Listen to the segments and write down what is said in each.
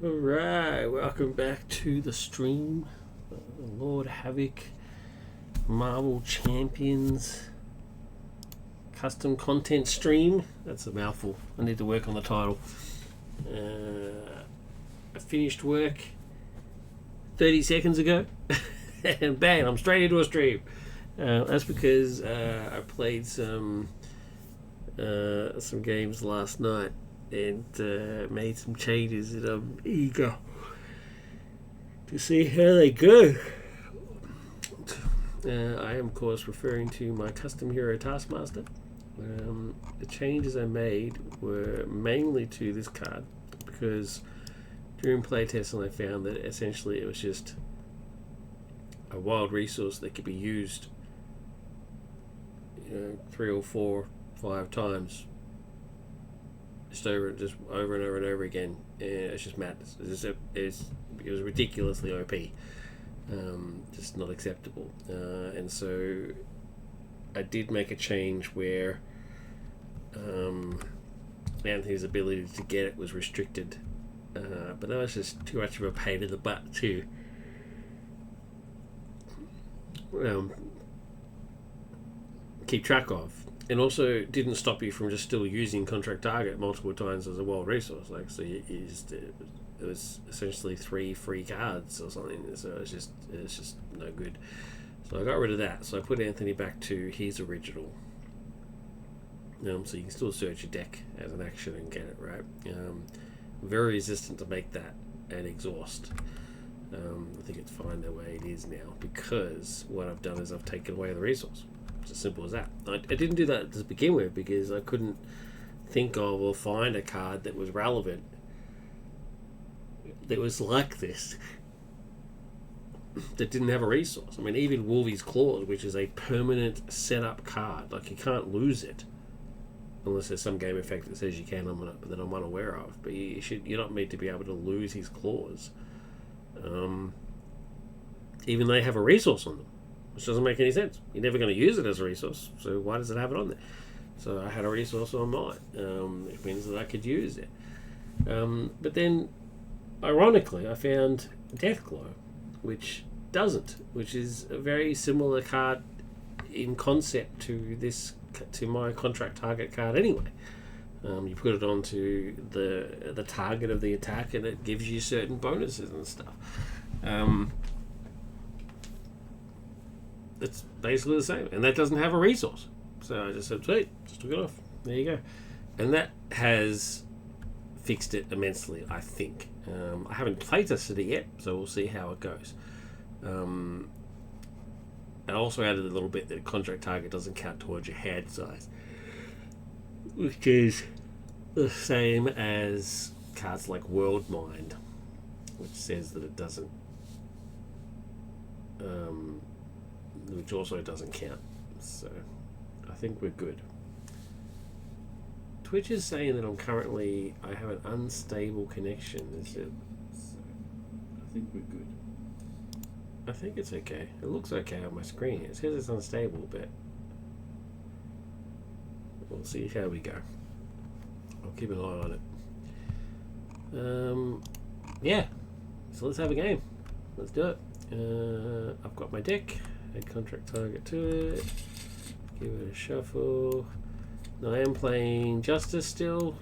Alright, welcome back to the stream. Lord Havoc, Marvel Champions, custom content stream. That's a mouthful. I need to work on the title. I finished work 30 seconds ago and bang, I'm straight into a stream. That's because I played some games last night and made some changes, and I'm eager to see how they go. I am, of course, referring to my custom hero Taskmaster. The changes I made were mainly to this card because during playtesting I found that essentially it was just a wild resource that could be used 3 or 4, 5 times just over and over again, and it's just madness. It was ridiculously OP, just not acceptable. And so I did make a change where Anthony's ability to get it was restricted, but that was just too much of a pain in the butt to keep track of. And also didn't stop you from just still using contract target multiple times as a wild resource. Like, so it was essentially 3 free cards or something. So it's just no good. So I got rid of that. So I put Anthony back to his original. So you can still search your deck as an action and get it, right? Very resistant to make that an exhaust. I think it's fine the way it is now, because what I've done is I've taken away the resource. It's as simple as that. I didn't do that to begin with because I couldn't think of or find a card that was relevant that was like this, that didn't have a resource. I mean, even Wolvie's Claws, which is a permanent setup card, like you can't lose it unless there's some game effect that says you can, that I'm unaware of. But you're not meant to be able to lose his claws. Even they have a resource on them, which doesn't make any sense. You're never going to use it as a resource, so why does it have it on there? So I had a resource on mine. It means that I could use it. But then, ironically, I found Deathglow, which doesn't, which is a very similar card in concept to my contract target card anyway. You put it onto the target of the attack and it gives you certain bonuses and stuff. It's basically the same, and that doesn't have a resource. So I just said, sweet, just took it off. There you go. And that has fixed it immensely, I think. I haven't playtested it yet, so we'll see how it goes. I also added a little bit that contract target doesn't count towards your hand size, which is the same as cards like World Mind, which says that it doesn't, which also doesn't count. So I think we're good. Twitch is saying that I have an unstable connection. So I think we're good. I think it's okay. It looks okay on my screen. It says it's unstable, but we'll see how we go. I'll keep an eye on it. Yeah. So let's have a game. Let's do it. I've got my deck. Add contract target to it. Give it a shuffle. Now I am playing Justice still.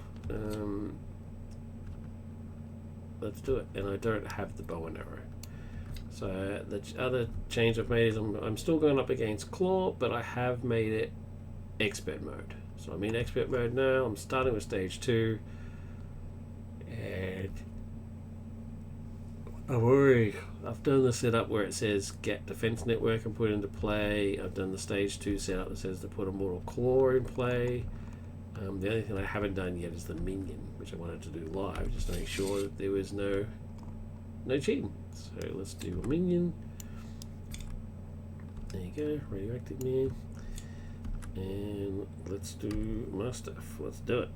Let's do it. And I don't have the bow and arrow. So the other change I've made is I'm still going up against Claw, but I have made it expert mode. So I'm in expert mode now. I'm starting with stage 2, and I've done the setup where it says get defense network and put into play. I've done the stage 2 setup that says to put a mortal claw in play. The only thing I haven't done yet is the minion, which I wanted to do live, just to make sure that there was no cheating. So let's do a minion. There you go, radioactive minion. And let's do my stuff. Let's do it.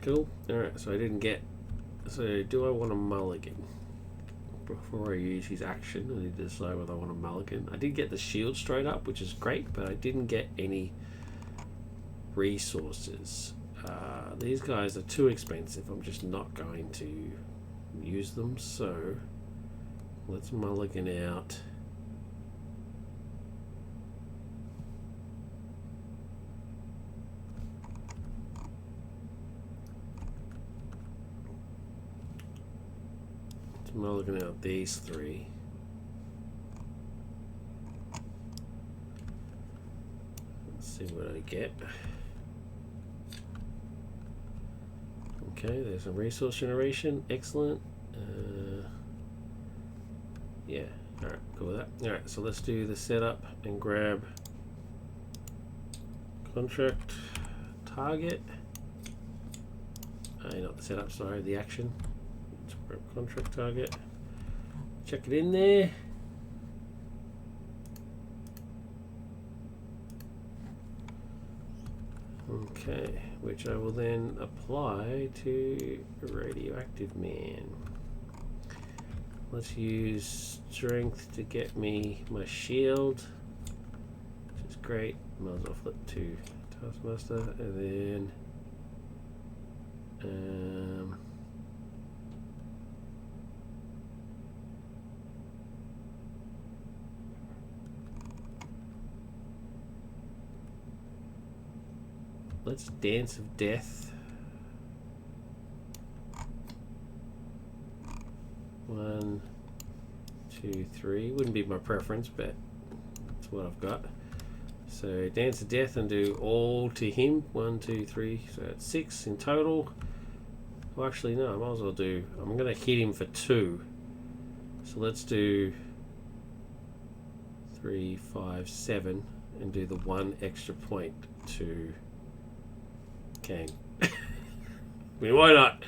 Cool. Alright, so I didn't get... So do I want a mulligan? Before I use his action, I need to decide whether I want a mulligan. I did get the shield straight up, which is great, but I didn't get any resources. These guys are too expensive. I'm just not going to use them, so let's mulligan out these three. Let's see what I get. Okay, there's a resource generation. Excellent. Yeah, alright, cool with that. Alright, so let's do the setup and grab contract target. Not the setup, sorry, the action. Let's grab contract target. Check it in there. Okay, which I will then apply to Radioactive Man. Let's use strength to get me my shield, which is great. Might as well flip to Taskmaster, and then let's Dance of Death. 1, 2, 3. Wouldn't be my preference, but that's what I've got. So Dance of Death and do all to him. 1, 2, 3. So that's 6 in total. Well, actually, no. I might as well do. I'm going to hit him for 2. So let's do 3, 5, 7, and do the 1 extra point to Kane. I mean, why not?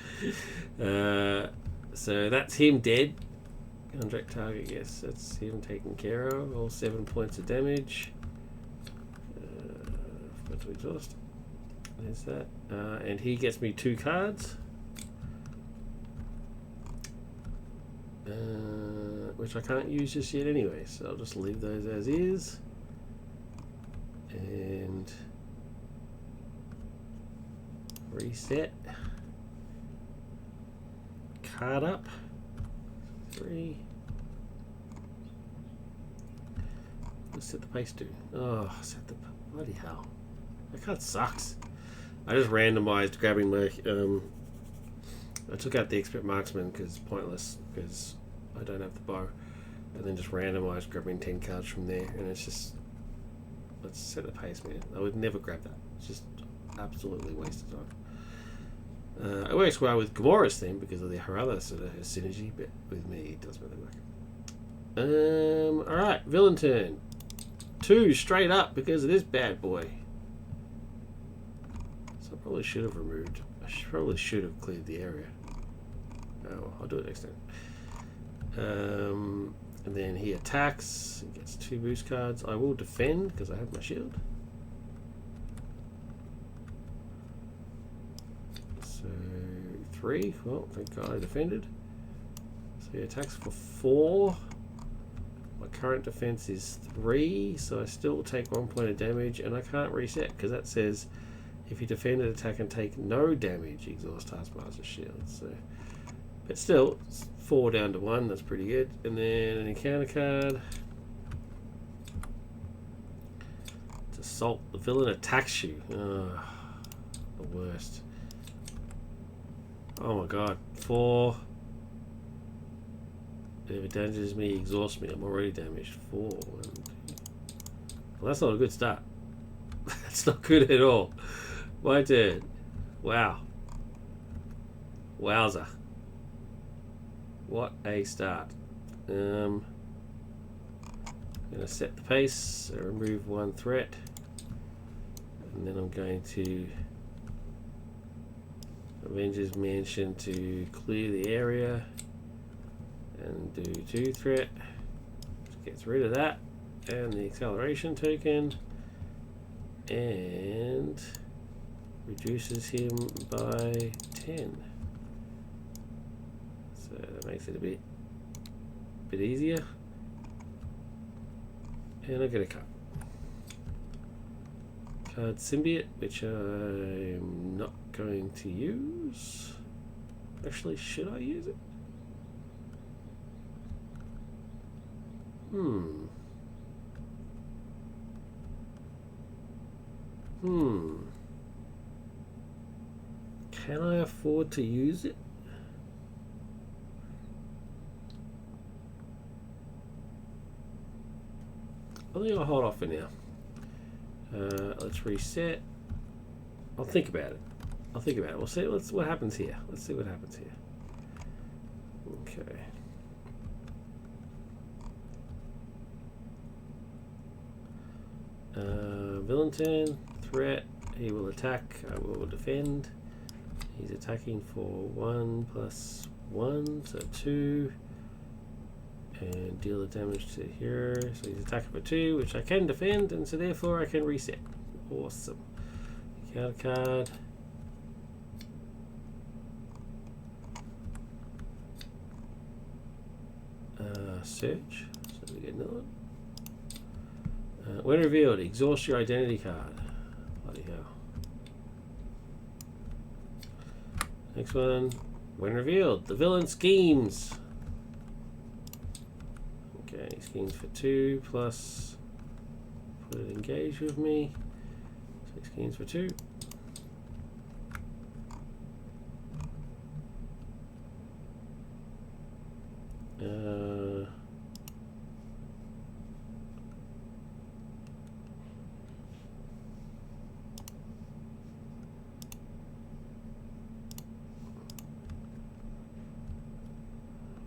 So that's him dead. Contract target, yes, that's him taken care of. All 7 points of damage. Forgot to exhaust. There's that. And he gets me 2 cards. Which I can't use just yet anyway, so I'll just leave those as is. And reset. Card up. 3. Let's set the pace to. Oh, set the bloody hell. That card sucks. I just randomized grabbing my. I took out the expert marksman because pointless because I don't have the bow, and then just randomized grabbing 10 cards from there, and it's just. Let's set the pace, man. I would never grab that. It's just absolutely wasted time. It works well with Gamora's theme because of her other sort of synergy, but with me it doesn't really work. Alright, villain turn. 2 straight up because of this bad boy. So I probably should have removed. Probably should have cleared the area. Oh, well, I'll do it next time. And then he attacks. He gets 2 boost cards. I will defend because I have my shield. 3. Well, thank God I defended. So he attacks for 4. My current defense is 3, so I still take 1 point of damage, and I can't reset because that says if you defend an attack and take no damage, exhaust Taskmaster's shield. So, but still, it's 4 down to 1. That's pretty good. And then an encounter card. It's assault. The villain attacks you. Oh, the worst. Oh my god. 4. If it damages me, exhausts me. I'm already damaged. 4. 1, 2. Well, that's not a good start. That's not good at all. My turn. Wow. Wowza. What a start. I'm going to set the pace. Remove 1 threat. And then I'm going to Avengers Mansion to clear the area and do 2 threat, which gets rid of that, and the acceleration token, and reduces him by 10. So that makes it a bit easier. And I get a cut. Card Symbiote, which I'm not going to use. Actually, should I use it? Can I afford to use it? I think I'll hold off for now. Let's reset. I'll think about it. We'll see what happens here. Let's see what happens here. Okay. Villain turn. Threat. He will attack. I will defend. He's attacking for 1+1, so 2. And deal the damage to here. So he's attacking for 2, which I can defend, and so therefore I can reset. Awesome. Counter card. Search. So we get another one. When revealed, exhaust your identity card. Bloody hell. Next one. When revealed, the villain schemes. Okay, schemes for 2 plus. Put it engaged with me. 6 schemes for 2.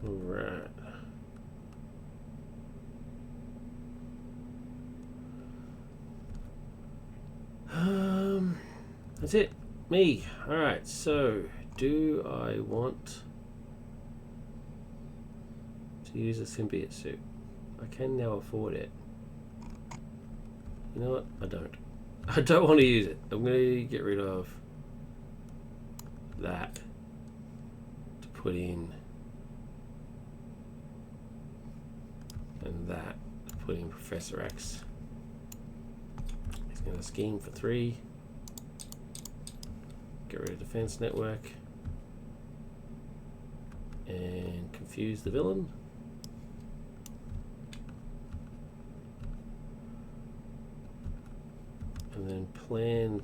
Right. That's it. Me. Alright, so do I want to use a symbiote suit? I can now afford it. You know what? I don't. I don't want to use it. I'm going to get rid of that to put in, and that to put in Professor X. He's going to scheme for 3. Get rid of Defense Network and confuse the villain. And then plan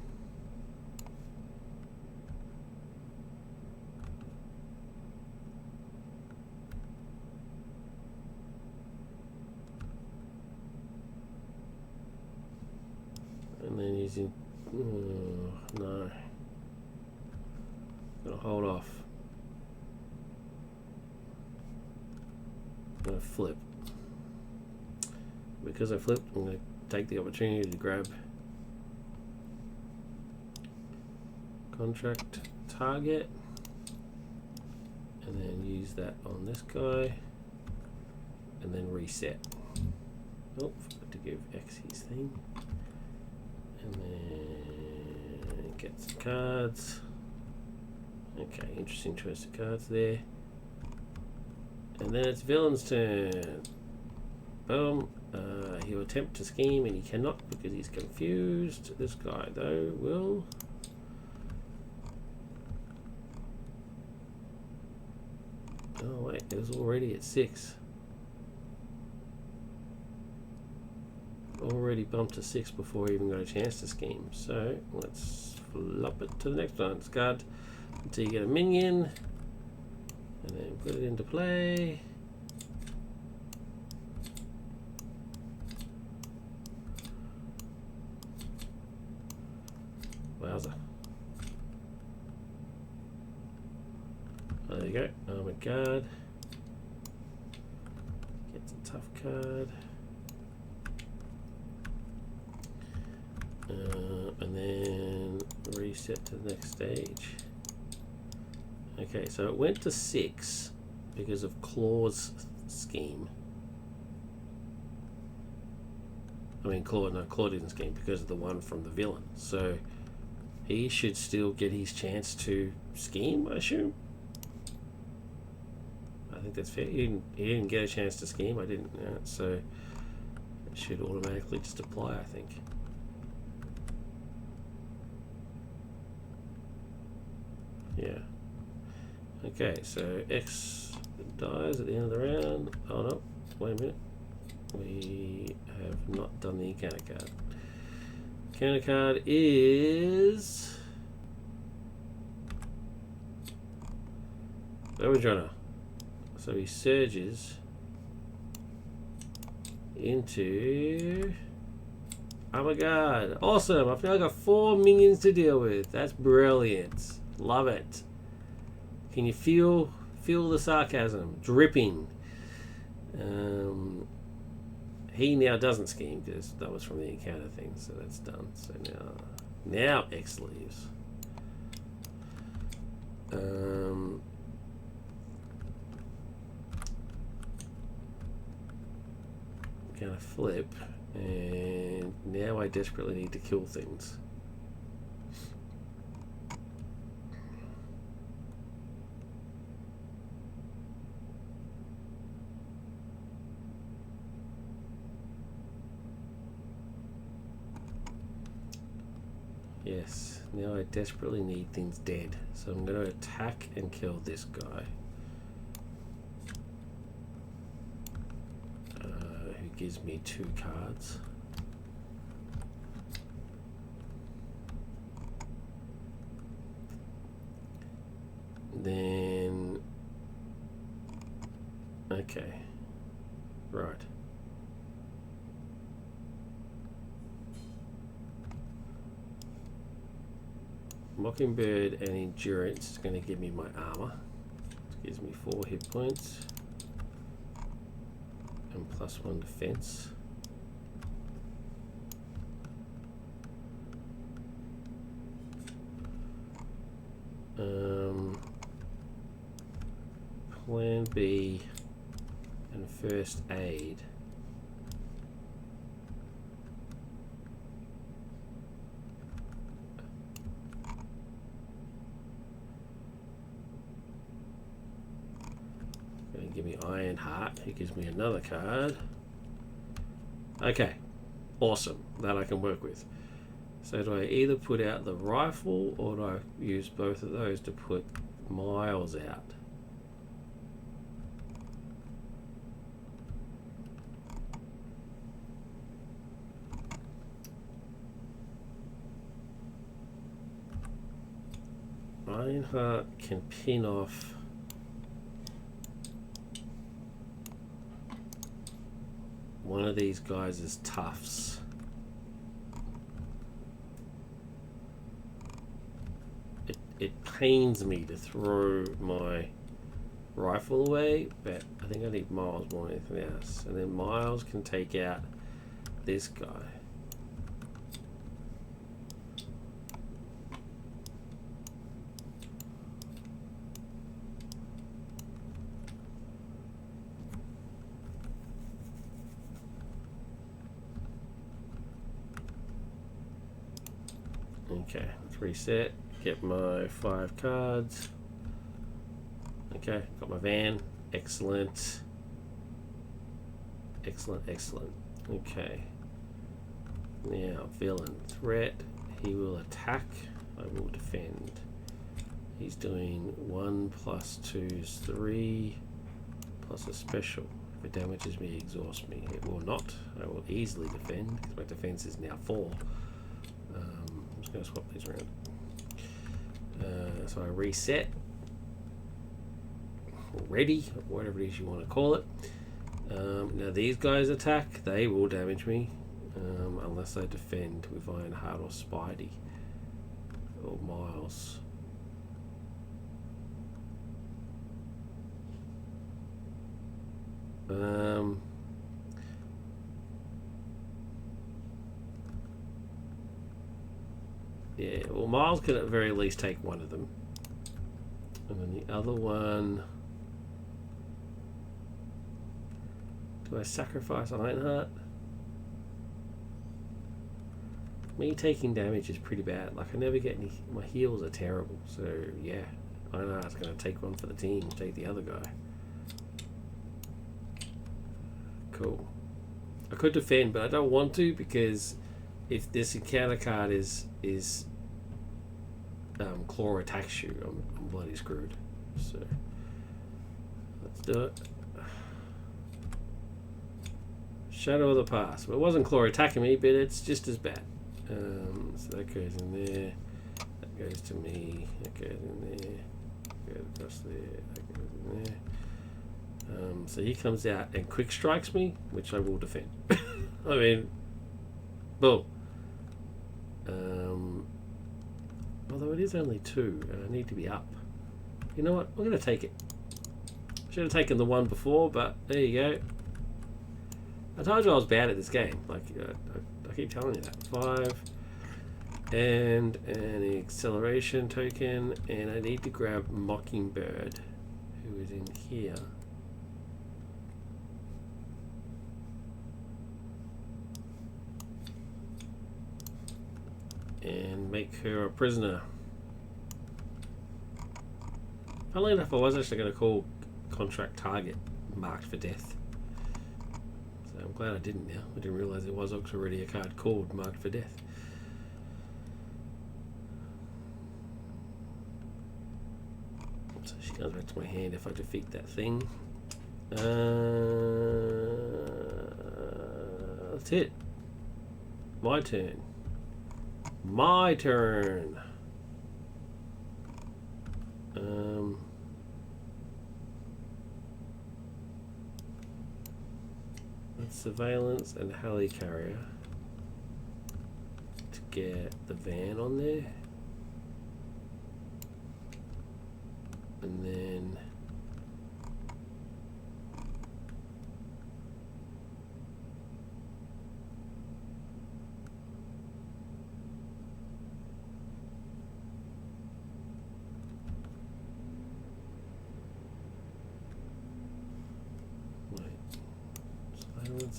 and then using no. Gonna hold off. I'm gonna flip. Because I flipped, I'm gonna take the opportunity to grab contract target and then use that on this guy and then reset. Oh, forgot to give X his thing. And then get some cards. Okay, interesting choice of cards there. And then it's villain's turn. Boom. He'll attempt to scheme and he cannot because he's confused. This guy though will. Oh wait, it was already at 6. Already bumped to 6 before he even got a chance to scheme. So let's flop it to the next one. Discard until you get a minion, and then put it into play. Wowza. There you go. Armored guard. Gets a tough card. And then reset to the next stage. Okay, so it went to 6 because of Claw's scheme. I mean, Claw didn't scheme because of the one from the villain. So he should still get his chance to scheme, I assume. I think that's fair. He didn't get a chance to scheme. I didn't. So it should automatically just apply, I think. Okay, so X dies at the end of the round. Oh no, wait a minute. We have not done the encounter card. Encounter card is Overjohner. So he surges into Armor Guard. Awesome! I've now got 4 minions to deal with. That's brilliant. Love it. Can you feel the sarcasm dripping? He now doesn't scheme because that was from the encounter thing, so that's done. So now X leaves. Gonna flip, and now I desperately need to kill things. Yes, now I desperately need things dead. So I'm going to attack and kill this guy. Who gives me 2 cards. Then... Okay. Right. Mockingbird and Endurance is going to give me my armor. It gives me 4 hit points and +1 defense. Plan B and first aid. Give me Iron Heart, who gives me another card. Okay, awesome. That I can work with. So do I either put out the rifle or do I use both of those to put Miles out? Ironheart can pin off one of these guys as toughs. It pains me to throw my rifle away, but I think I need Miles more than anything else. And then Miles can take out this guy. Okay, let's reset. Get my 5 cards. Okay, got my van. Excellent. Excellent, excellent. Okay. Now, villain threat. He will attack. I will defend. He's doing 1 + 2 is 3 plus a special. If it damages me, exhausts me. It will not. I will easily defend because my defense is now 4. I'm just going to swap these around. So I reset. Ready, whatever it is you want to call it. Now these guys attack. They will damage me unless I defend with Ironheart or Spidey or Miles. Yeah, well, Miles can at the very least take one of them. And then the other one... Do I sacrifice Ironheart? Me taking damage is pretty bad. Like, I never get any... My heals are terrible. So, yeah. Ironheart's going to take one for the team. Take the other guy. Cool. I could defend, but I don't want to because if this encounter card is claw attacks you, I'm bloody screwed. So let's do it. Shadow of the Past. Well, it wasn't claw attacking me, but it's just as bad. So that goes in there. That goes to me. That goes in there. Goes across there. That goes in there. So he comes out and quick strikes me, which I will defend. I mean, boom. Although it is only 2, and I need to be up. You know what? I'm going to take it. Should have taken the one before, but there you go. I told you I was bad at this game. Like I keep telling you that. 5 and an acceleration token, and I need to grab Mockingbird, who is in here. And make her a prisoner. Funnily enough, I was actually going to call contract target marked for death. So I'm glad I didn't now. I didn't realise there was already a card called marked for death. So she comes back to my hand if I defeat that thing. That's it. My turn. My turn. That's surveillance and heli carrier to get the van on there, and then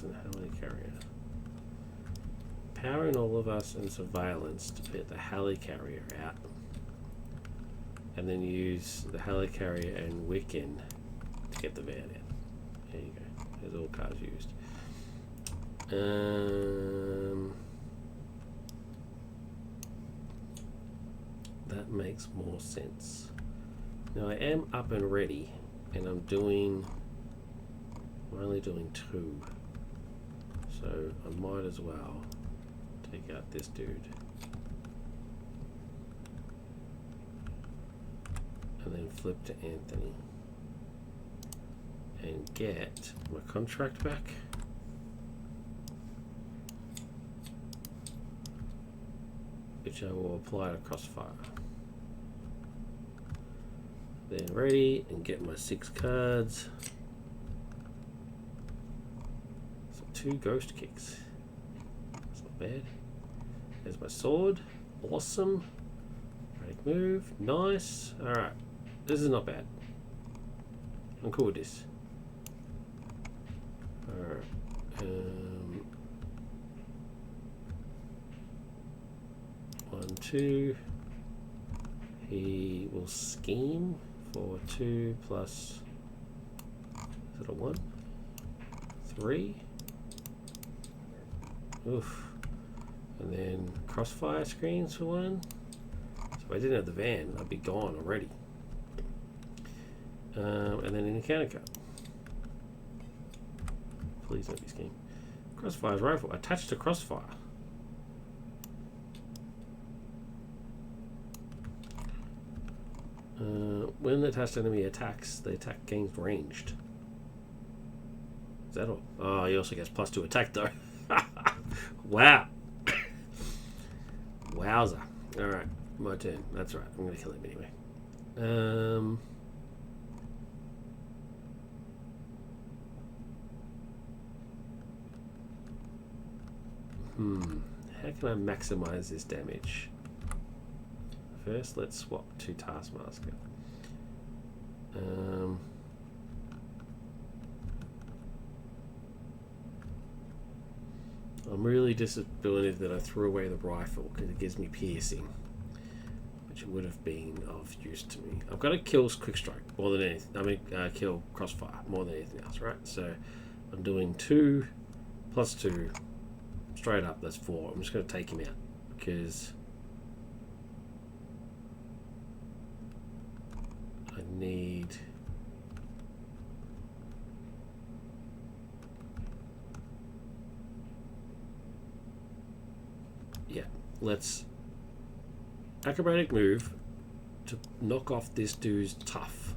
and heli carrier. Powering all of us and surveillance to get the heli carrier out, and then use the heli carrier and Wiccan to get the van out. There you go. There's all cards used. That makes more sense. Now I am up and ready, and I'm only doing 2. So I might as well take out this dude. And then flip to Anthony. And get my contract back. Which I will apply to Crossfire. Then ready, and get my 6 cards. 2 ghost kicks. That's not bad. There's my sword. Awesome. Break move. Nice. Alright. This is not bad. I'm cool with this. Alright. 1, 2. He will scheme for 2 plus. Is it a 1? 3. Oof. And then crossfire screens for 1. So if I didn't have the van, I'd be gone already. And then an encounter card. Please don't be scheme. Crossfire's rifle. Attached to crossfire. When the attached enemy attacks, the attack gains ranged. Is that all? Oh, he also gets +2 attack though. Wow. Wowza. Alright, my turn. That's right. I'm going to kill him anyway. How can I maximize this damage? First, let's swap to Taskmaster. I'm really disappointed that I threw away the rifle because it gives me piercing, which would have been of use to me. I've got to kill quick strike more than anything. I mean, kill crossfire more than anything else, right? So I'm doing 2 plus 2 straight up. That's 4. I'm just going to take him out because I need... Yeah, let's acrobatic move to knock off this dude's tough.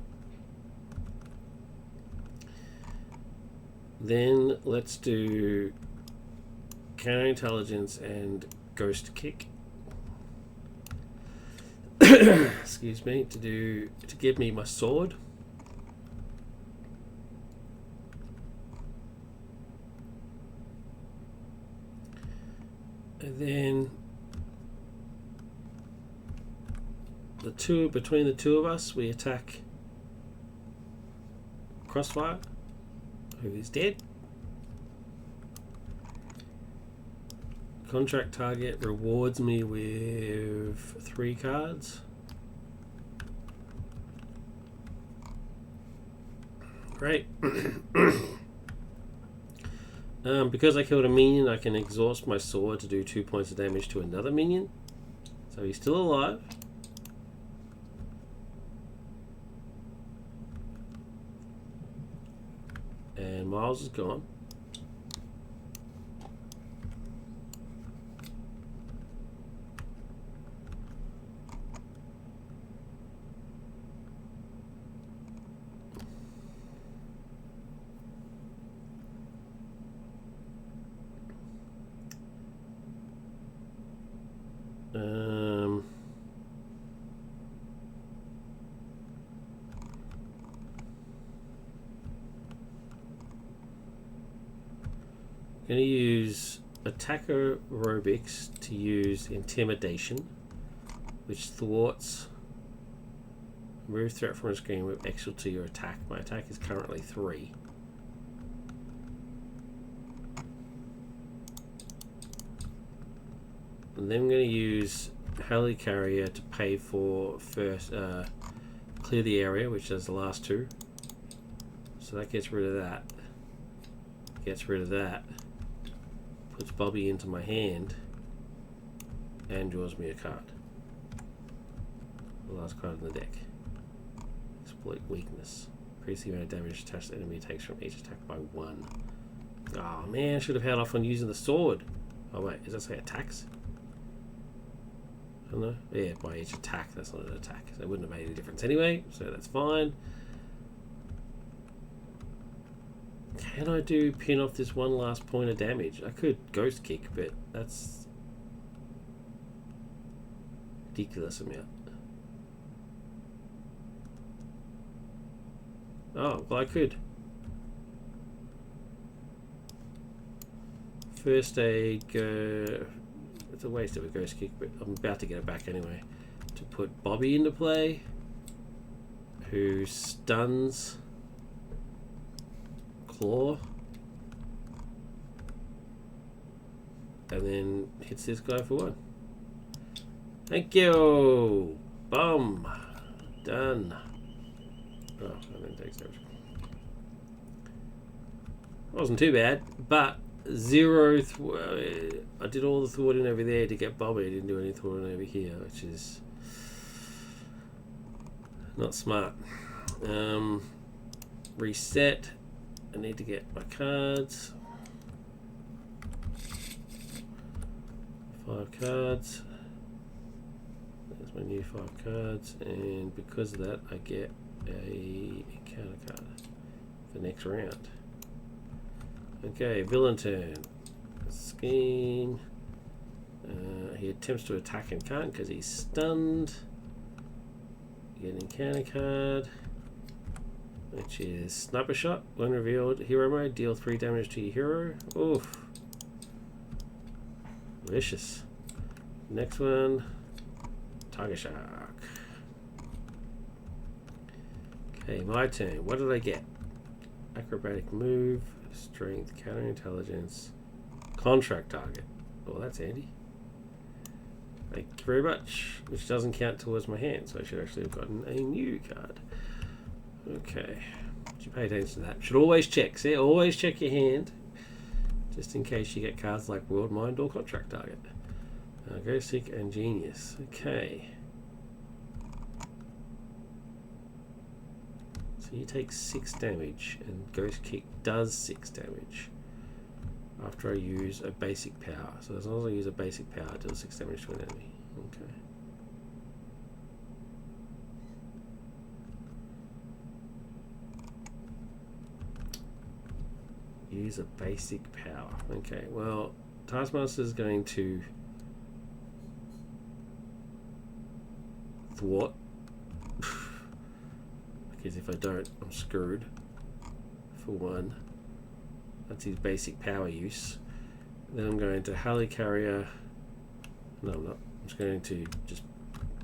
Then let's do counterintelligence and ghost kick. Excuse me, to give me my sword. And then between the two of us, we attack Crossfire, who is dead. Contract target rewards me with 3 cards. Great. Because I killed a minion, I can exhaust my sword to do 2 points of damage to another minion. So he's still alive. And Miles is gone. I'm going to use attacker aerobics to use intimidation, which thwarts remove threat from a screen with extra to your attack. My attack is currently 3. And then I'm going to use helicarrier to pay for first clear the area, which is the last 2. So that gets rid of that. Gets rid of that. Puts Bobby into my hand and draws me a card. The last card in the deck. Exploit weakness. Increase the amount of damage attached to the enemy takes from each attack by 1. Oh man, I should have held off on using the sword. Oh wait, does that say attacks? I don't know. Yeah, by each attack. That's not an attack. So it wouldn't have made any difference anyway, so that's fine. Can I do pin off this one last point of damage? I could ghost kick, but that's ridiculous amount. Oh, well I could. First aid, go. It's a waste of a ghost kick, but I'm about to get it back anyway. To put Bobby into play, who stuns Claw, and then hits this guy for 1. Thank you. Boom. Done. Oh, and then takes damage. Wasn't too bad, but 0. I did all the thwarting over there to get Bobby. I didn't do any thwarting over here, which is not smart. Reset. I need to get my cards. 5 cards. There's my new 5 cards, and because of that, I get a encounter card for next round. Okay, villain turn. Scheme. He attempts to attack and can't because he's stunned. You get an encounter card, which is Sniper Shot. When revealed, hero mode, deal 3 damage to your hero. Oof. Vicious. Next one, Tiger Shark. Okay, my turn. What did I get? Acrobatic move, strength, counterintelligence, contract target. Oh, that's handy. Thank you very much. Which doesn't count towards my hand, so I should actually have gotten a new card. Okay, should pay attention to that. Should always check. See, always check your hand, just in case you get cards like World Mind or Contract Target. Go Sick and Genius. Okay. So you take 6 damage, and Ghost Kick does 6 damage after I use a basic power. So as long as I use a basic power, it does 6 damage to an enemy. Okay. Use a basic power. Okay, well, Taskmaster is going to thwart. Because if I don't, I'm screwed. For one. That's his basic power use. Then I'm going to Helicarrier. No, I'm not. I'm just going to just...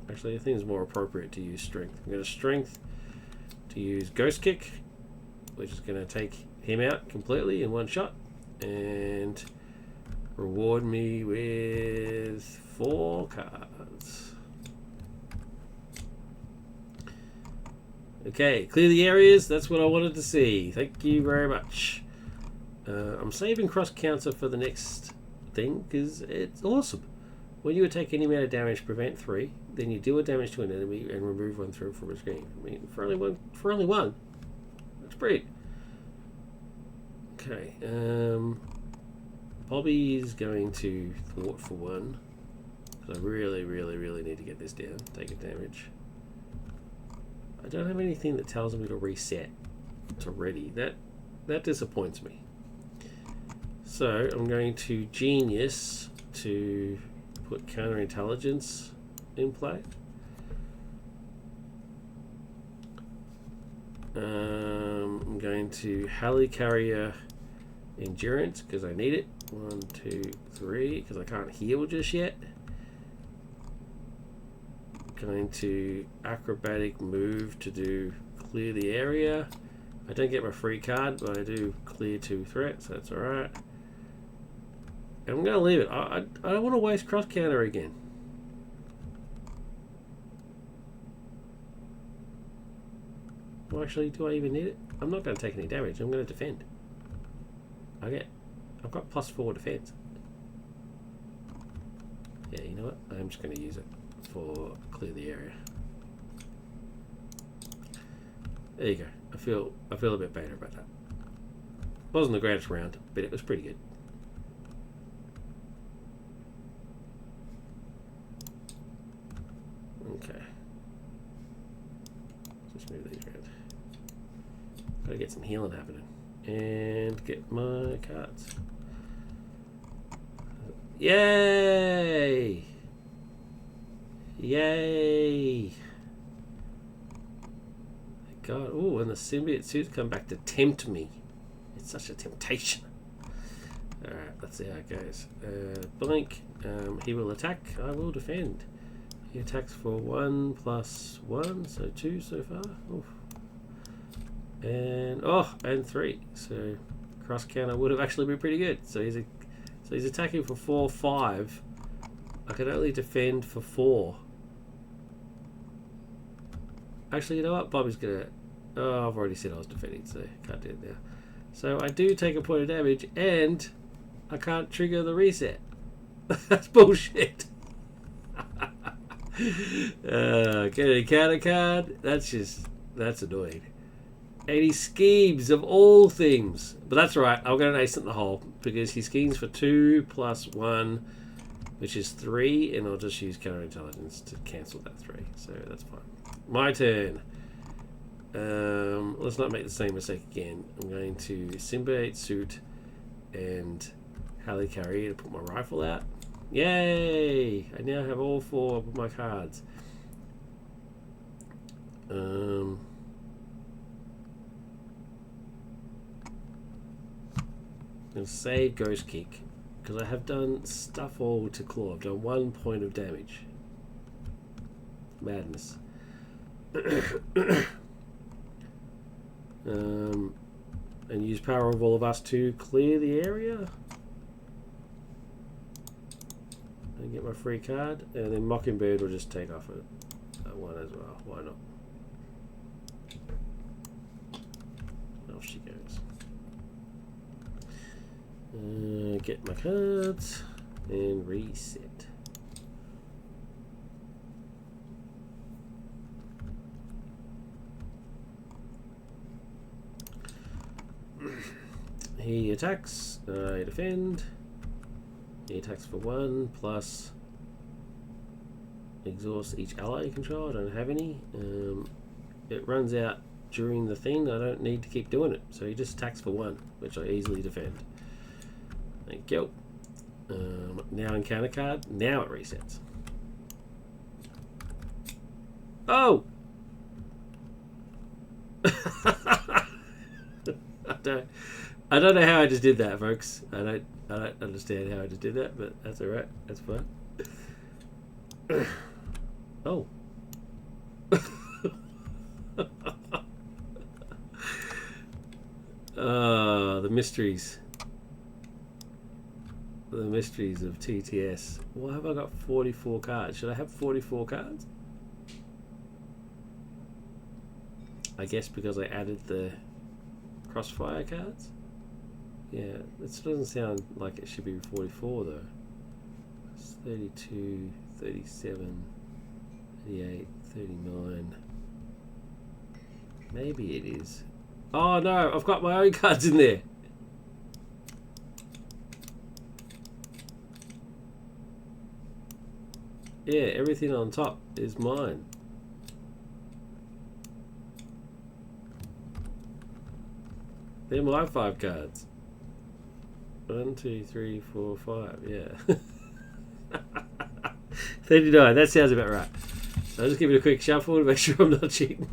Actually, I think it's more appropriate to use Strength. I'm going to Strength to use Ghost Kick, which is going to take him out completely in one shot. And reward me with 4 cards. Okay, clear the areas. That's what I wanted to see. Thank you very much. I'm saving cross counter for the next thing because it's awesome. When you attack any amount of damage, prevent 3, then you deal damage to an enemy and remove 1 through from a screen. I mean, for only one, that's brilliant. Okay, Bobby is going to thwart for 1 because I really need to get this down. Take a damage. I don't have anything that tells me to reset to ready. That disappoints me. So I'm going to Genius to put counterintelligence in play. I'm going to Helicarrier Endurance because I need it. 1, 2, 3 because I can't heal just yet. Going to Acrobatic Move to do clear the area. I don't get my free card, but I do clear 2 threats. That's alright. I'm going to leave it. I don't want to waste cross counter again. Well, actually, do I even need it? I'm not going to take any damage. I'm going to defend. I've got +4 defense. Yeah, you know what? I'm just going to use it for clear the area. There you go. I feel a bit better about that. Wasn't the greatest round, but it was pretty good. Okay. Just move these around. Gotta get some healing happening. And get my cards. Yay! Yay! God, oh, and the symbiote suits come back to tempt me. It's such a temptation. Alright, let's see how it goes. Blink. He will attack. I will defend. He attacks for 1 + 1, so 2 so far. Oof. And 3. So cross counter would have actually been pretty good. So he's attacking for 4, 5. I can only defend for 4. Actually, you know what? Bobby's gonna... Oh, I've already said I was defending, so can't do it now. So I do take a point of damage, and I can't trigger the reset. That's bullshit. Get a counter card. That's annoying. And he schemes of all things. But that's right. I'll get an ace in the hole because he schemes for 2 + 1, which is 3, and I'll just use counterintelligence to cancel that 3. So that's fine. My turn. Let's not make the same mistake again. I'm going to Symbiote Suit and Helicarrier to put my rifle out. Yay! I now have all 4 of my cards. I'm going to save Ghost Kick because I have done stuff all to claw. I've done 1 point of damage. Madness. And use Power of All of Us to clear the area. And get my free card. And then Mockingbird will just take off at 1 as well. Why not? Off she goes. Get my cards and reset. He attacks. I defend. He attacks for 1 plus exhaust each ally you control. I don't have any. It runs out during the thing. I don't need to keep doing it. So he just attacks for 1, which I easily defend. Thank you. Now encounter card. Now it resets. Oh! I don't know how I just did that, folks. I don't understand how I just did that, but that's alright. That's fine. Oh. The mysteries. The mysteries of TTS. Why have I got 44 cards? Should I have 44 cards? I guess because I added the crossfire cards. Yeah, this doesn't sound like it should be 44 though. It's 32, 37, 38, 39. Maybe it is. Oh no, I've got my own cards in there. Yeah, everything on top is mine. They're my 5 cards. 1, 2, 3, 4, 5. Yeah. 39. That sounds about right. So I'll just give it a quick shuffle to make sure I'm not cheating.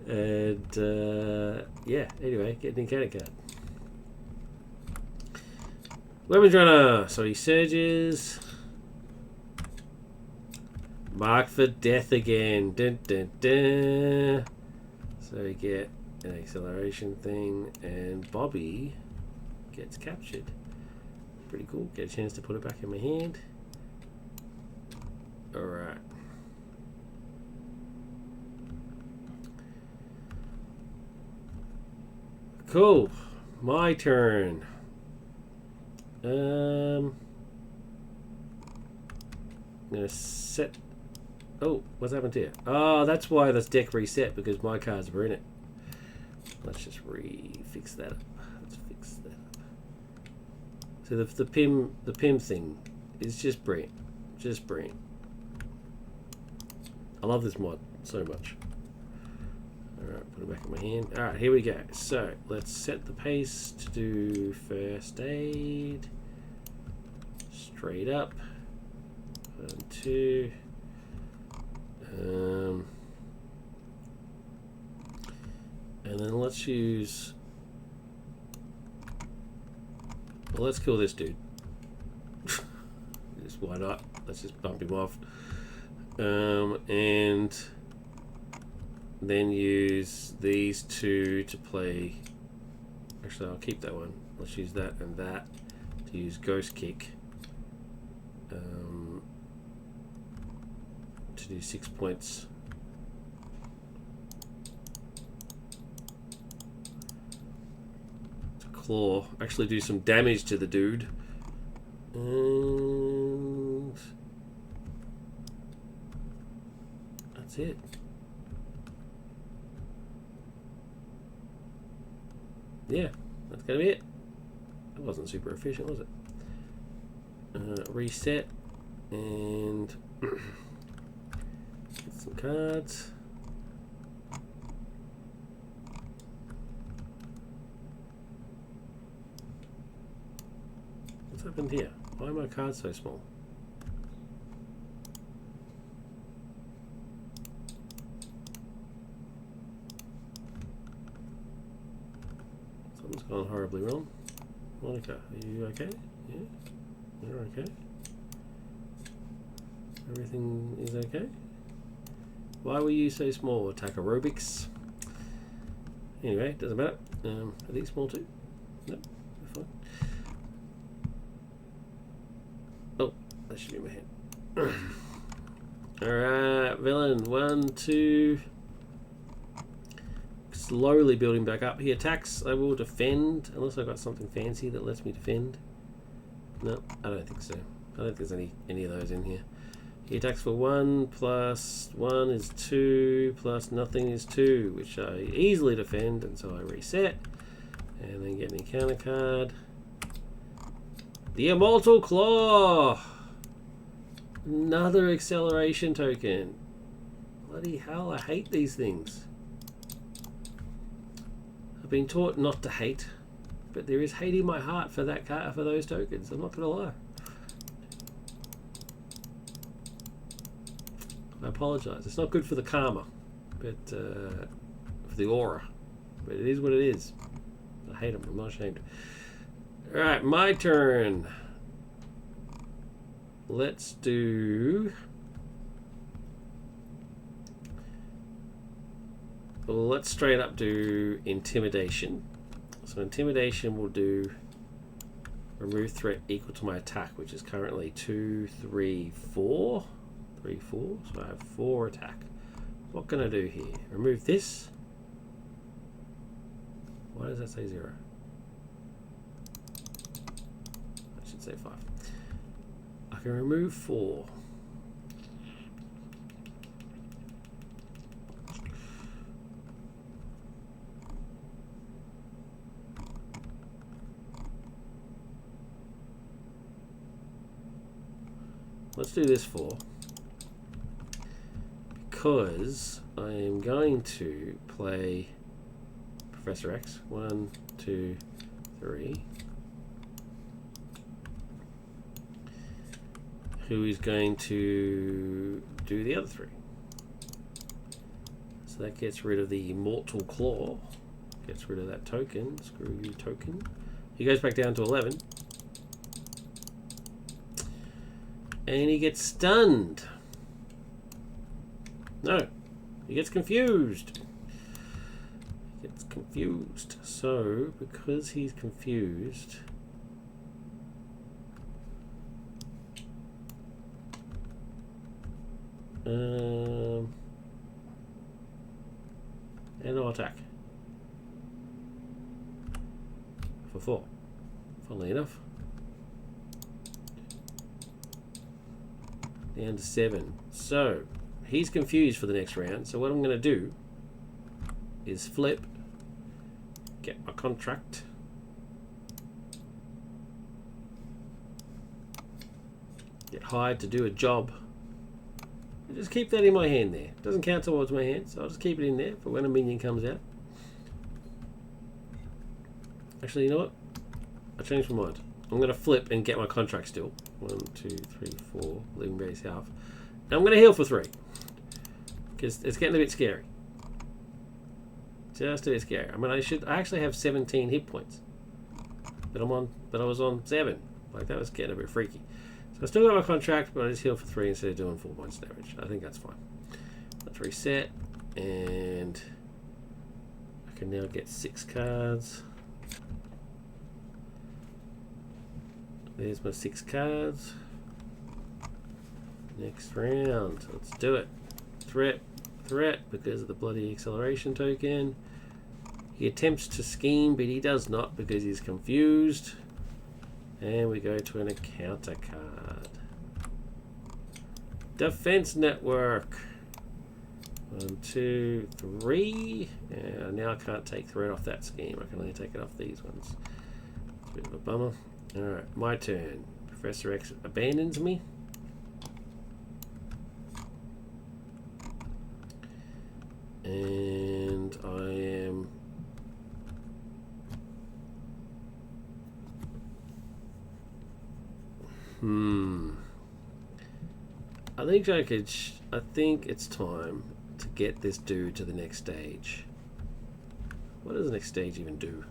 And yeah. Anyway, get an encounter card. Weapons runner. So he surges. Mark for death again. Dun, dun, dun. So we get an acceleration thing, and Bobby gets captured. Pretty cool. Get a chance to put it back in my hand. Alright. Cool. My turn. I'm gonna set. Oh, what's happened here? Oh, that's why this deck reset, because my cards were in it. Let's just fix that up. Let's fix that up. So the PIM thing is just brilliant. Just brilliant. I love this mod so much. Alright, put it back in my hand. Alright, here we go. So let's set the pace to do first aid. Straight up. 1, 2. And then let's use. Well, let's kill this dude. Just why not? Let's just bump him off. And then use these 2 to play. Actually, I'll keep that one. Let's use that and that to use Ghost Kick. To do 6 points. To claw. Actually do some damage to the dude. And that's it. Yeah, that's gonna be it. That wasn't super efficient, was it? Reset and get some cards. What's happened here? Why are my cards so small? Something's gone horribly wrong. Monica, are you okay? Yeah? You're okay? Everything is okay? Why were you so small? Attack aerobics. Anyway, doesn't matter. Are these small too? No, they're fine. Oh, that should be in my head. Alright, villain. 1, 2. Slowly building back up. He attacks. I will defend, unless I've got something fancy that lets me defend. No, I don't think so. I don't think there's any of those in here. He attacks for 1 plus 1 is 2 plus nothing is 2, which I easily defend, and so I reset. And then get an encounter card. The Immortal Claw! Another acceleration token. Bloody hell, I hate these things. I've been taught not to hate, but there is hate in my heart for that card, for those tokens. I'm not gonna lie. I apologise. It's not good for the karma, but for the aura. But it is what it is. I hate them. I'm not ashamed. All right, my turn. Let's do. Well, let's straight up do intimidation. So intimidation will do remove threat equal to my attack, which is currently 2, 3, 4. 3, 4. So I have 4 attack. What can I do here? Remove this. Why does that say 0? I should say 5. I can remove 4. Let's do this 4. Because I am going to play Professor X. 1, 2, 3. Who is going to do the other 3. So that gets rid of the Immortal Claw. Gets rid of that token. Screw you, token. He goes back down to 11. And he gets stunned. No. He gets confused. He gets confused. So, because he's confused... and I'll attack. For 4. Funnily enough. Down to 7. So, he's confused for the next round. So what I'm going to do is flip, get my contract, get hired to do a job, and just keep that in my hand there. It doesn't count towards my hand, so I'll just keep it in there for when a minion comes out. Actually, you know what? I changed my mind. I'm going to flip and get my contract still. 1, 2, 3, 4. Living base half. And I'm going to heal for 3. Because it's getting a bit scary. Just a bit scary. I mean, I actually have 17 hit points. But I was on 7. Like, that was getting a bit freaky. So I still got my contract, but I just heal for 3 instead of doing 4 points damage. I think that's fine. Let's reset. And I can now get 6 cards. There's my 6 cards. Next round. Let's do it. Threat, because of the bloody acceleration token. He attempts to scheme, but he does not because he's confused. And we go to an encounter card. Defense Network. 1, 2, 3. And now I can't take threat off that scheme. I can only take it off these ones. It's a bit of a bummer. Alright, my turn. Professor X abandons me. And I am... I think it's time to get this dude to the next stage. What does the next stage even do?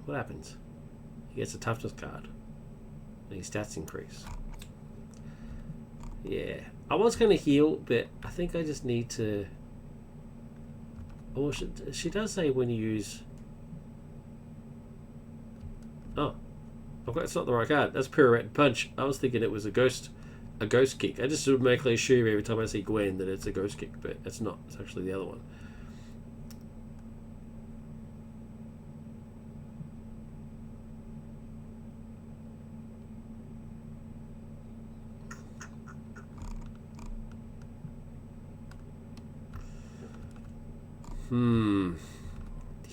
What happens? He gets a toughness card. And his stats increase. Yeah. I was going to heal, but I think I just need to... Oh, she does say when you use... Oh. That's not the right card. That's Pirouette Punch. I was thinking it was a ghost kick. I just automatically assume every time I see Gwen that it's a ghost kick, but it's not. It's actually the other one.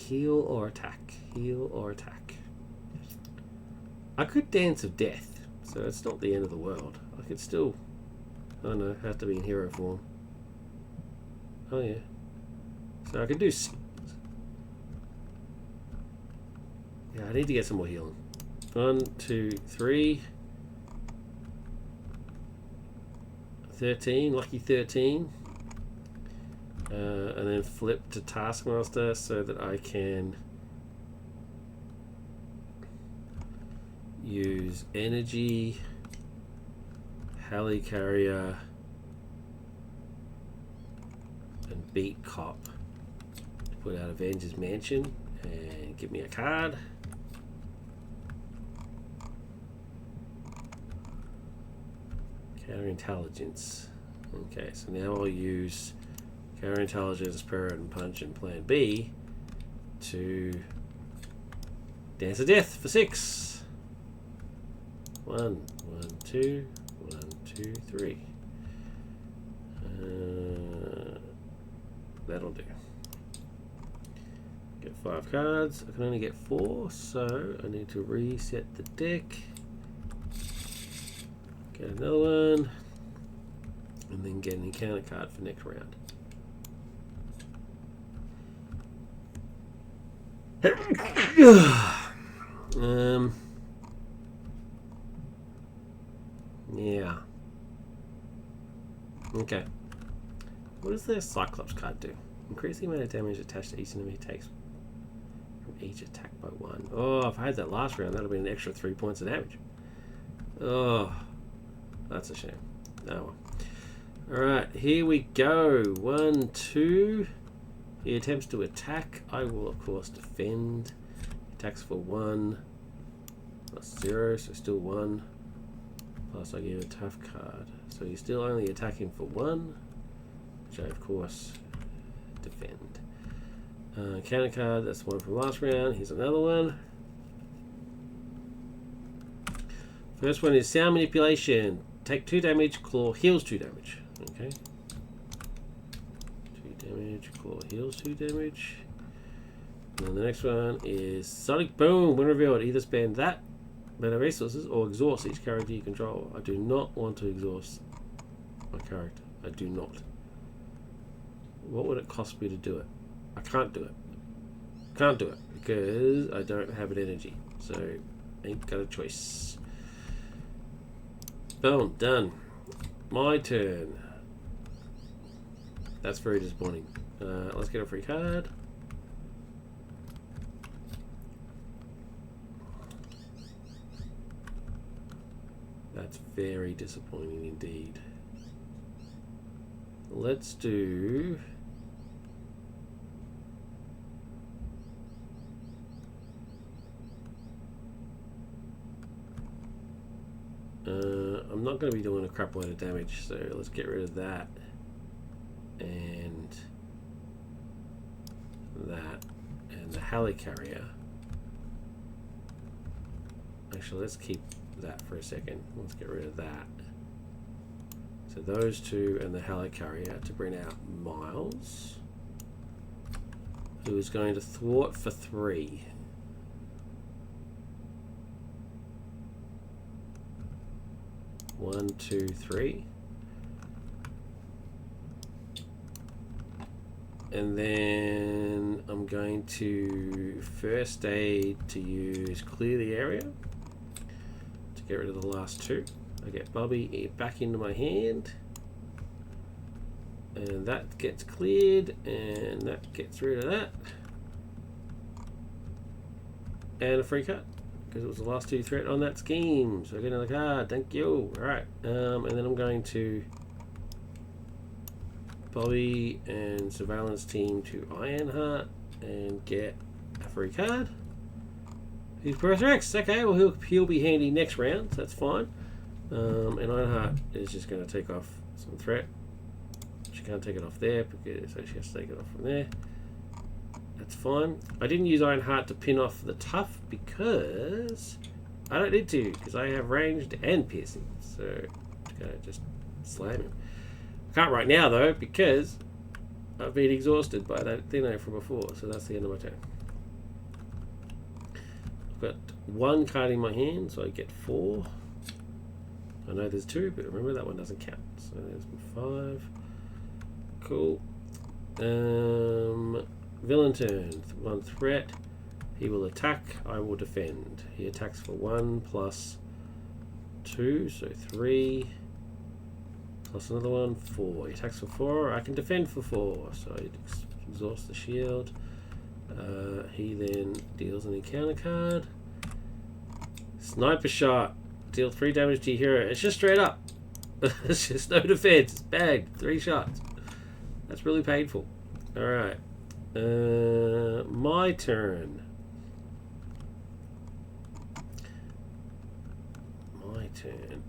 heal or attack. Heal or attack. I could Dance of Death, so it's not the end of the world. I could still... Oh no, have to be in hero form. Oh yeah. So I could do... Yeah, I need to get some more healing. 1, 2, 3. 13, lucky 13. And then flip to Taskmaster so that I can use energy, helicarrier, and beat cop to put out Avengers Mansion and give me a card. Counterintelligence. Okay, so now I'll use Counterintelligence, Spirit, and Punch, and Plan B to Dance of Death for 6. 1, 1, 2, 1, 2, 3. That'll do. Get 5 cards. I can only get 4, so I need to reset the deck. Get another one, and then get an encounter card for next round. Yeah. Okay. What does the Cyclops card do? Increase the amount of damage attached to each enemy takes from each attack by 1. Oh, if I had that last round, that would have been an extra 3 points of damage. Oh, that's a shame. Oh well. Alright, here we go. 1, 2. He attempts to attack. I will, of course, defend. Attacks for 1. Plus 0, so still 1. Plus I get a tough card. So he's still only attacking for 1, which I, of course, defend. Counter card, that's one from last round. Here's another one. First one is Sound Manipulation. Take 2 damage, Claw heals 2 damage. Okay. 2 damage, Claw heals 2 damage. And then the next one is Sonic Boom. When revealed, either spend that mana resources or exhaust each character you control. I do not want to exhaust my character. I do not. What would it cost me to do it? I can't do it. Can't do it because I don't have an energy. So ain't got a choice. Boom, done. My turn. That's very disappointing. Let's get a free card. That's very disappointing indeed. Let's do... I'm not going to be doing a crap load of damage, so let's get rid of that. And that. And the helicarrier. Actually, let's keep that for a second. Let's get rid of that. So those two and the helicarrier to bring out Miles, who is going to thwart for 3. One, 2, 3. And then I'm going to first aid to use clear the area to get rid of the last 2. I get Bobby back into my hand, and that gets cleared, and that gets rid of that, and a free cut because it was the last 2 threat on that scheme. So I get another card. Thank you. All right, and then I'm going to Bobby and Surveillance Team to Ironheart and get a free card. He's Professor X. Okay, well he'll be handy next round, so that's fine. And Ironheart is just going to take off some threat. She can't take it off there because so she has to take it off from there. That's fine. I didn't use Ironheart to pin off the tough because I don't need to, because I have ranged and piercing. So I'm going to just slam him. I can't right now though because I've been exhausted by that Dino from before. So that's the end of my turn. I've got 1 card in my hand, so I get 4. I know there's 2, but remember that one doesn't count. So there's my 5. Cool. Villain turn. 1 threat. He will attack. I will defend. He attacks for 1 plus 2, so 3. Plus another one, 4. He attacks for 4. I can defend for 4. So I exhaust the shield. He then deals an encounter card. Sniper shot. Deal 3 damage to your hero. It's just straight up. It's just no defense. It's bad. 3 shots. That's really painful. Alright. My turn. My turn.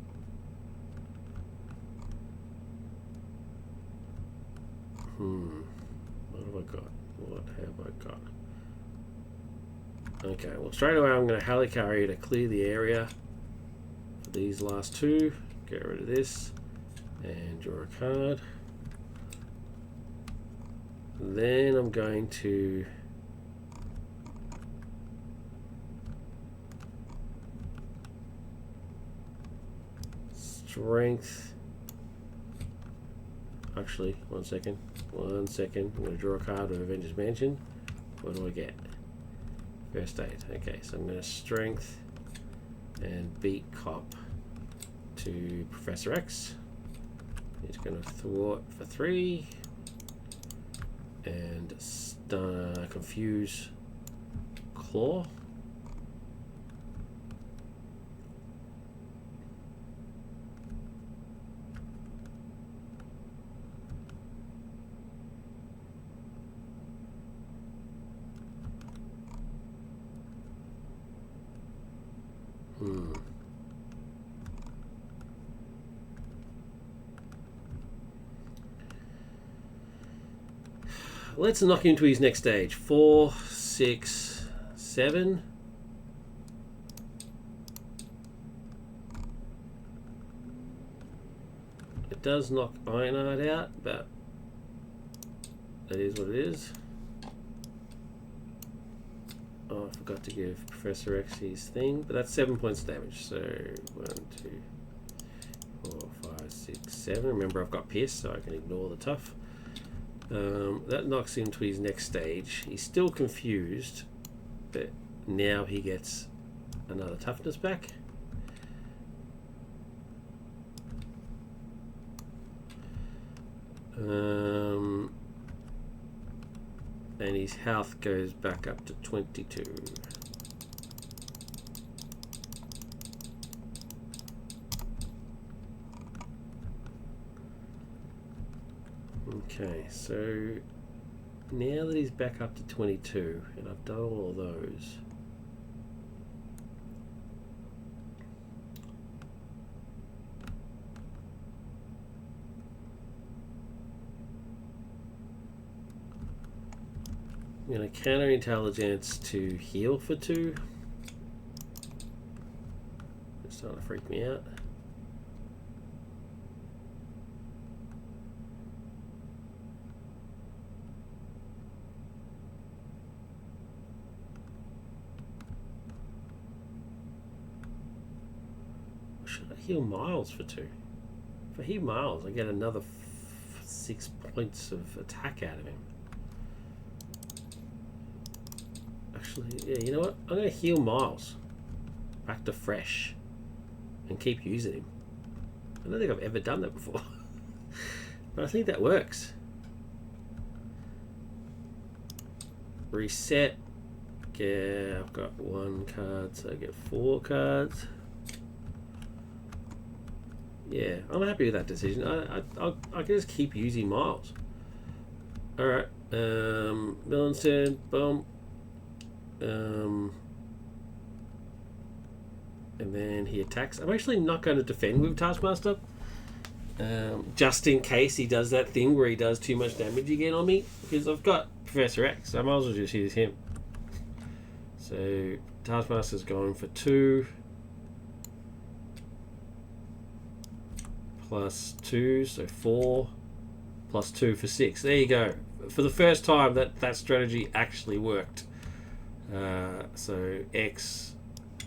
What have I got? What have I got? Okay, well straight away I'm going to Helicarrier to clear the area for these last 2. Get rid of this and draw a card. Then I'm going to strength. Actually, 1 second. 1 second. I'm going to draw a card of Avengers Mansion. What do I get? First aid. Okay, so I'm going to strength and beat cop to Professor X. He's going to thwart for 3 and confuse claw. Let's knock him to his next stage. 4, 6, 7. It does knock Ironheart out, but that is what it is. Oh, I forgot to give Professor X his thing, but that's 7 points of damage. So 1, 2, 4, 5, 6, 7. Remember, I've got Pierce, so I can ignore the tough. That knocks him to his next stage. He's still confused, but now he gets another toughness back. And his health goes back up to 22. Okay, so now that he's back up to 22, and I've done all of those, I'm going to counter intelligence to heal for 2. It's starting to freak me out. Heal Miles for 2. If I heal Miles, I get another 6 points of attack out of him. Actually, yeah, you know what? I'm going to heal Miles back to fresh and keep using him. I don't think I've ever done that before, but I think that works. Reset. Yeah, I've got 1 card, so I get 4 cards. Yeah, I'm happy with that decision. I can just keep using Miles. Alright, villain's turn, boom. And then he attacks. I'm actually not going to defend with Taskmaster. Just in case he does that thing where he does too much damage again on me. Because I've got Professor X, so I might as well just use him. So, Taskmaster's going for 2. Plus 2, so 4, plus 2 for 6. There you go. For the first time, that strategy actually worked. So X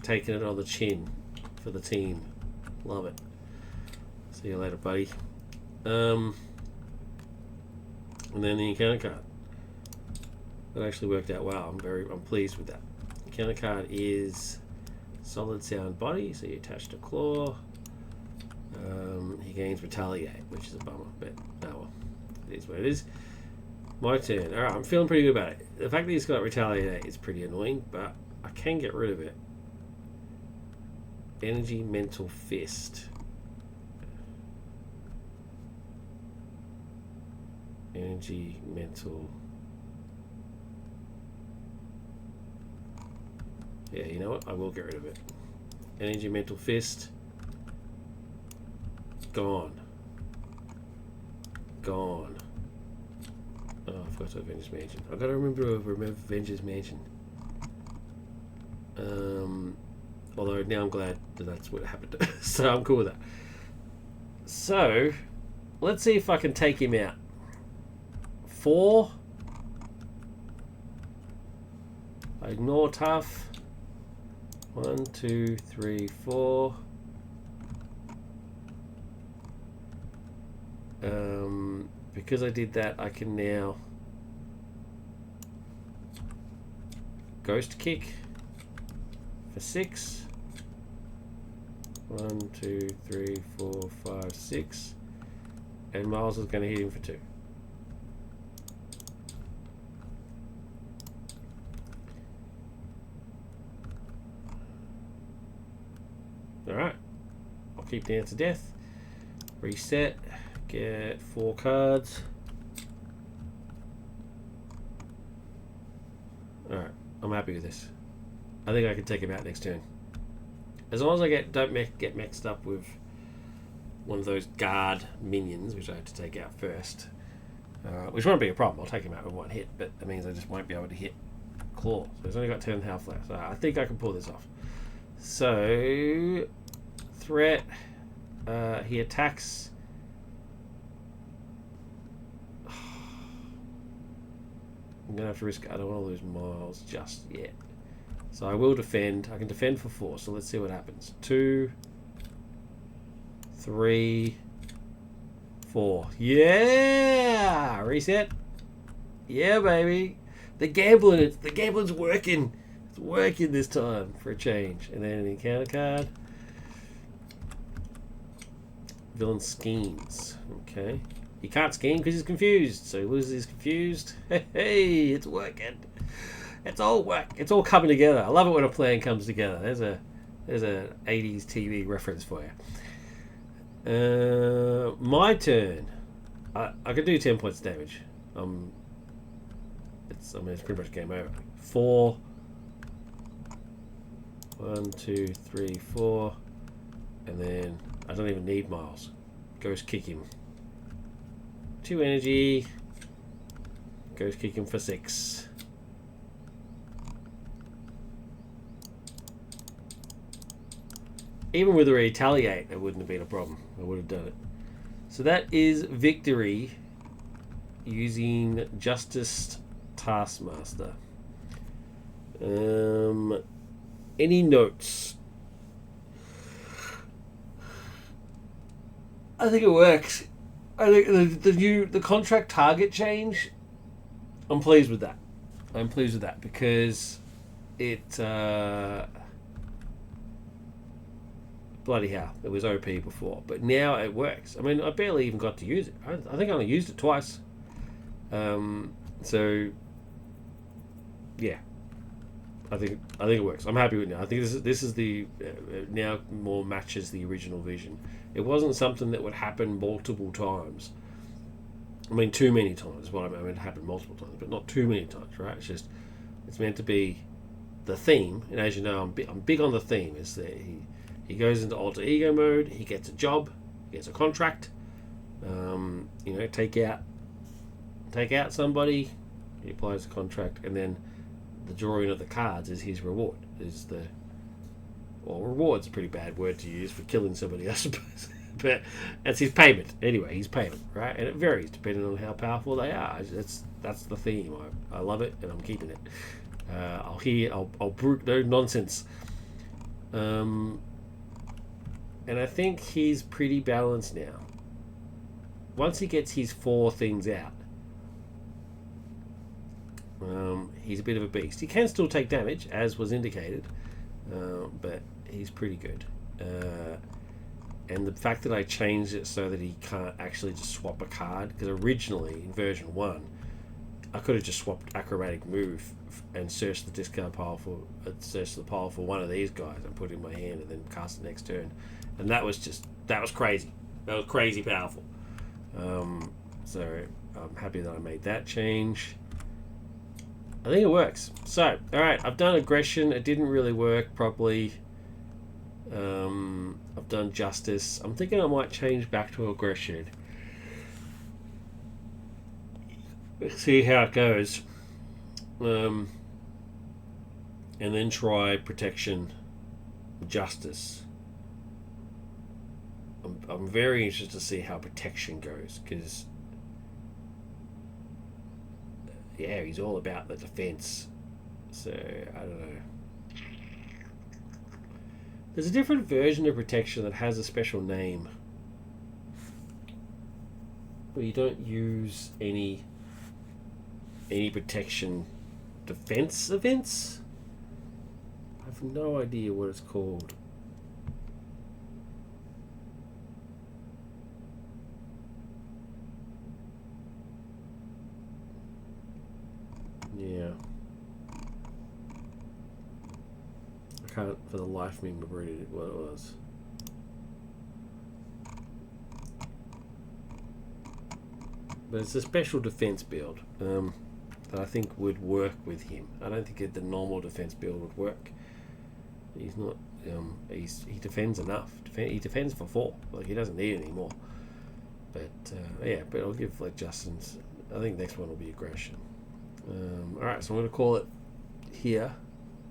taking it on the chin for the team. Love it. See you later, buddy. And then the encounter card. That actually worked out well. I'm pleased with that. Encounter card is solid sound body, so you attach to claw. He gains retaliate, which is a bummer, but oh well, it is what it is. My turn. Alright, I'm feeling pretty good about it. The fact that he's got retaliate is pretty annoying, but I can get rid of it. Energy mental fist. Energy mental. Yeah, you know what? I will get rid of it. Energy mental fist. Gone. Gone. Oh, I forgot to Avengers Mansion. I've got to remember Avengers Mansion. Although now I'm glad that that's what happened. So I'm cool with that. So, let's see if I can take him out. 4. I ignore tough. 1, 2, 3, 4. Because I did that, I can now ghost kick for 6. 1, 2, 3, 4, 5, 6. And Miles is going to hit him for 2. Alright. I'll keep Dance to Death. Reset. Get 4 cards. Alright. I'm happy with this. I think I can take him out next turn. As long as I don't get mixed up with one of those guard minions, which I have to take out first. Which won't be a problem. I'll take him out with 1 hit, but that means I just won't be able to hit claw. So he's only got 10 health left. So I think I can pull this off. So, threat. He attacks. I'm going to have to risk it. I don't want to lose Miles just yet. So I will defend. I can defend for 4. So let's see what happens. 2, 3, 4. Yeah! Reset. Yeah, baby. The gambling's working. It's working this time for a change. And then an encounter card. Villain schemes. Okay. He can't scheme because he's confused. So he loses his confused. Hey, it's working. It's all work. It's all coming together. I love it when a plan comes together. There's a 80s TV reference for you. My turn. I can do 10 points of damage. It's pretty much game over. 4. 1, 2, 3, 4. And then I don't even need Miles. Ghost kick him. 2 energy. Ghost kick him for 6. Even with a retaliate, it wouldn't have been a problem. I would have done it. So that is victory using Justice Taskmaster. Any notes? I think it works. I think the contract target change. I'm pleased with that. I'm pleased with that because it. Bloody hell, it was OP before, but now it works. I mean, I barely even got to use it. I think I only used it twice. So yeah, I think it works. I'm happy with it now. I think this is the now more matches the original vision. It wasn't something that would happen multiple times. I mean, too many times. Well, I mean, it happened multiple times, but not too many times, right? It's meant to be the theme, and as you know, I'm big on the theme. Is that he goes into alter ego mode. He gets a job. He gets a contract. Take out somebody. He applies the contract, and then the drawing of the cards is his reward. Reward's a pretty bad word to use for killing somebody, I suppose. But that's his payment. Anyway, his payment, right? And it varies depending on how powerful they are. That's the theme. I love it, and I'm keeping it. I'll brute no nonsense. And I think he's pretty balanced now. Once he gets his 4 things out, he's a bit of a beast. He can still take damage, as was indicated, but he's pretty good. And the fact that I changed it so that he can't actually just swap a card, because originally in version 1 I could have just swapped acrobatic move and searched the discard pile for one of these guys and put it in my hand and then cast it next turn, and that was crazy. That was crazy powerful. So I'm happy that I made that change. I think it works. So, alright, I've done aggression. It didn't really work properly. I've done justice. I'm thinking I might change back to aggression. See how it goes. And then try protection, justice. I'm very interested to see how protection goes, because yeah, he's all about the defense. So I don't know. There's a different version of protection that has a special name where you don't use any protection defense events. I have no idea what it's called. Yeah. I can't for the life of me remember what it was. But it's a special defense build that I think would work with him. I don't think the normal defense build would work. He's not. He defends enough. He defends for 4. Like, he doesn't need any more. But yeah. But I'll give like Justin's. I think next one will be aggression. All right. So I'm going to call it here.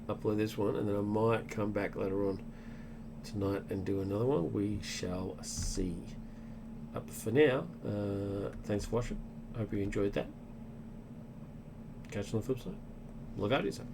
Upload this one, and then I might come back later on tonight and do another one. We shall see. Up for now. Thanks for watching. Hope you enjoyed that. Catch you on the flip side. Look out yourself.